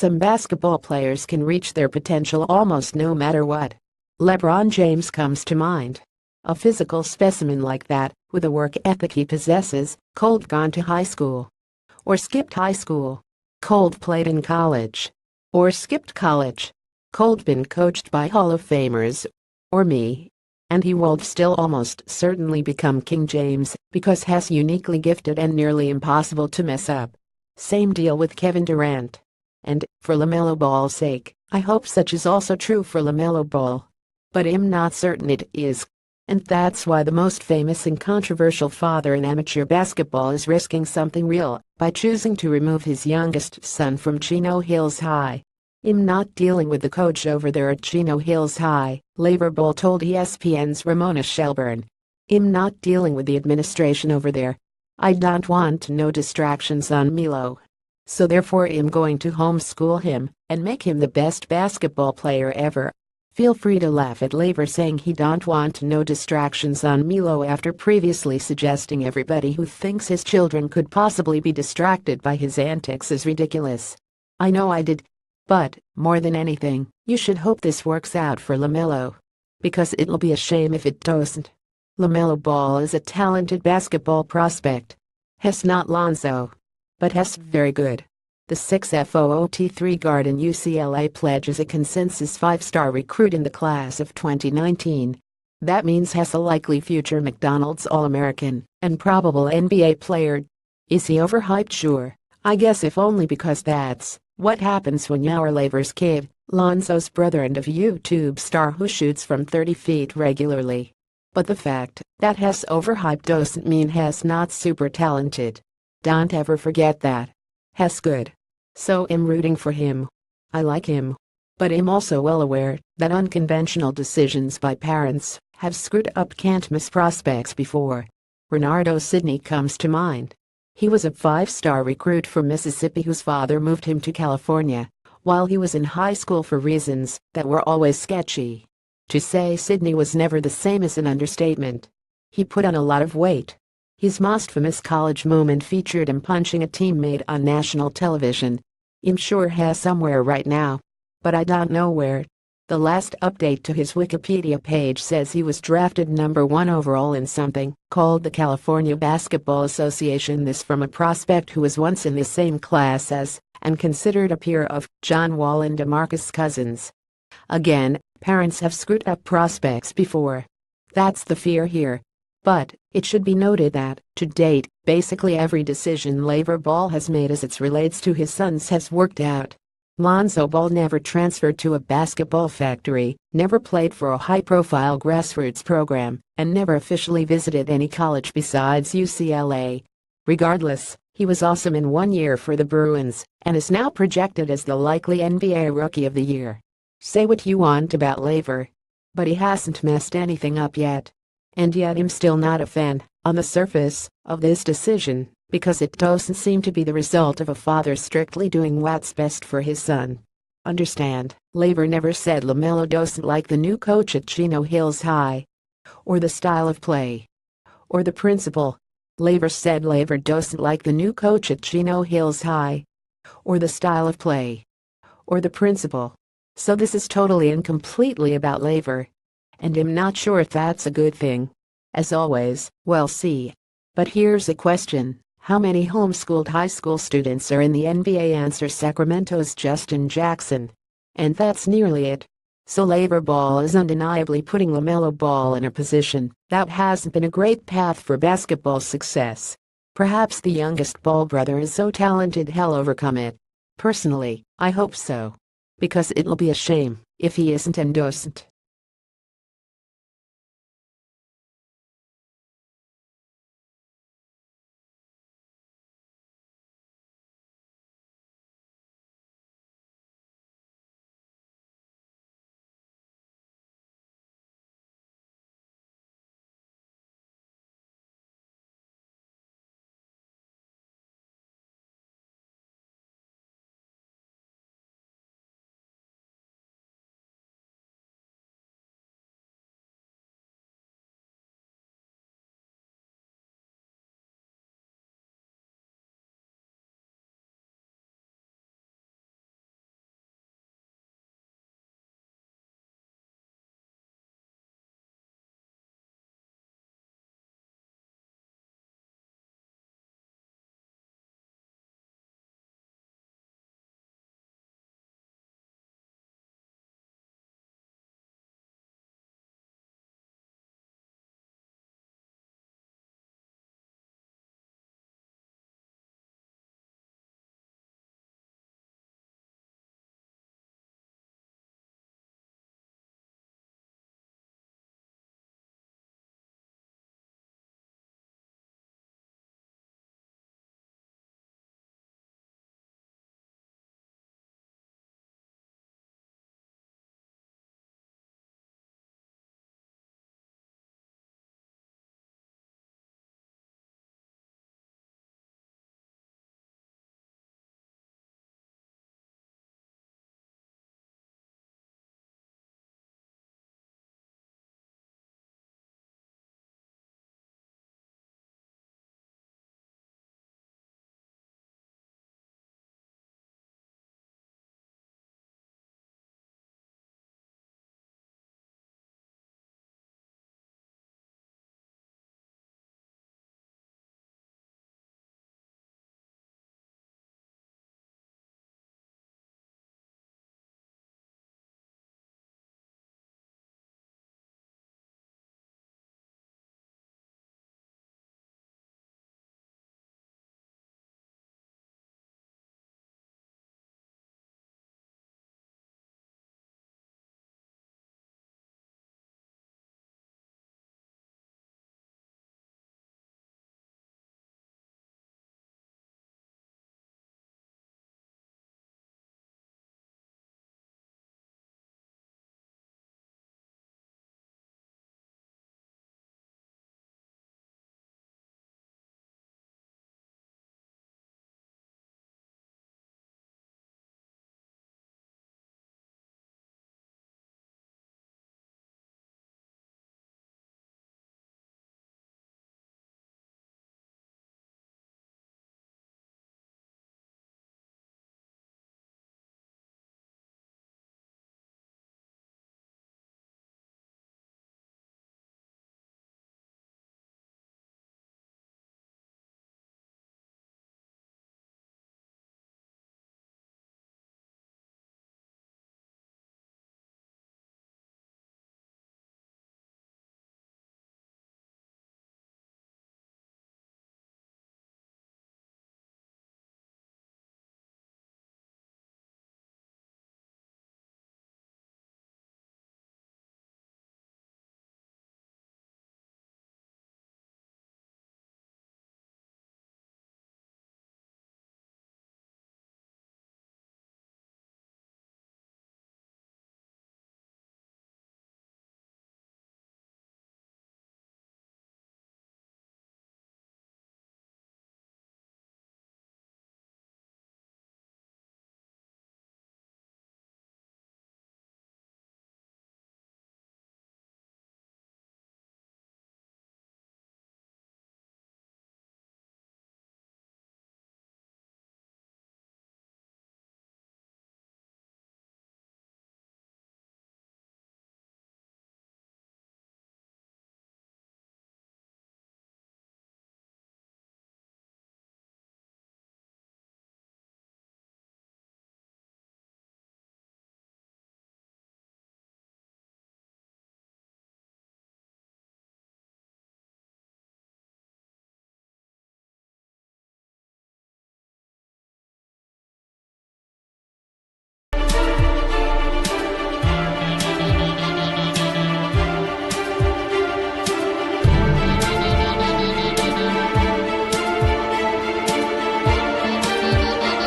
Some basketball players can reach their potential almost no matter what. LeBron James comes to mind. A physical specimen like that, with the work ethic he possesses, cold gone to high school. Or skipped high school. Cold played in college. Or skipped college. Cold been coached by Hall of Famers. Or me. And he will still almost certainly become King James because he's uniquely gifted and nearly impossible to mess up. Same deal with Kevin Durant. And, for LaMelo Ball's sake, I hope such is also true for LaMelo Ball. But I'm not certain it is. And that's why the most famous and controversial father in amateur basketball is risking something real by choosing to remove his youngest son from Chino Hills High. I'm not dealing with the coach over there at Chino Hills High, LeBron Ball told ESPN's Ramona Shelburne. I'm not dealing with the administration over there. I don't want no distractions on Milo. So therefore I'm going to homeschool him and make him the best basketball player ever. Feel free to laugh at LeBron saying he don't want no distractions on Milo after previously suggesting everybody who thinks his children could possibly be distracted by his antics is ridiculous. I know I did. But, more than anything, you should hope this works out for LaMelo. Because it'll be a shame if it doesn't. LaMelo Ball is a talented basketball prospect. He's not Lonzo. But he's very good. The 6'3" guard in UCLA pledges a consensus 5-star recruit in the class of 2019. That means he's a likely future McDonald's All-American and probable NBA player. Is he overhyped? Sure. I guess if only because that's what happens when you're LeBron's kid, Lonzo's brother and a YouTube star who shoots from 30 feet regularly. But the fact that he's overhyped doesn't mean he's not super talented. Don't ever forget that. He's good. So I'm rooting for him. I like him. But I'm also well aware that unconventional decisions by parents have screwed up can't-miss prospects before. Renardo Sidney comes to mind. He was a 5-star recruit from Mississippi whose father moved him to California while he was in high school for reasons that were always sketchy. To say Sidney was never the same is an understatement. He put on a lot of weight. His most famous college moment featured him punching a teammate on national television. I'm sure he's somewhere right now. But I don't know where. The last update to his Wikipedia page says he was drafted number 1 overall in something called the California Basketball Association. This from a prospect who was once in the same class as, and considered a peer of, John Wall and DeMarcus Cousins. Again, parents have screwed up prospects before. That's the fear here. But, it should be noted that, to date, basically every decision LeBron Ball has made as it relates to his sons has worked out. Lonzo Ball never transferred to a basketball factory, never played for a high-profile grassroots program, and never officially visited any college besides UCLA. Regardless, he was awesome in 1 year for the Bruins, and is now projected as the likely NBA Rookie of the Year. Say what you want about LeBron, but he hasn't messed anything up yet. And yet I'm still not a fan, on the surface, of this decision, because it doesn't seem to be the result of a father strictly doing what's best for his son. Understand, LeBron never said LaMelo doesn't like the new coach at Chino Hills High. Or the style of play. Or the principal. LeBron said LeBron doesn't like the new coach at Chino Hills High. Or the style of play. Or the principal. So this is totally and completely about LeBron. And I'm not sure if that's a good thing. As always, we'll see. But here's a question. How many homeschooled high school students are in the NBA? Answer: Sacramento's Justin Jackson. And that's nearly it. So LeBron Ball is undeniably putting LaMelo Ball in a position that hasn't been a great path for basketball success. Perhaps the youngest Ball brother is so talented he'll overcome it. Personally, I hope so. Because it'll be a shame if he isn't and doesn't.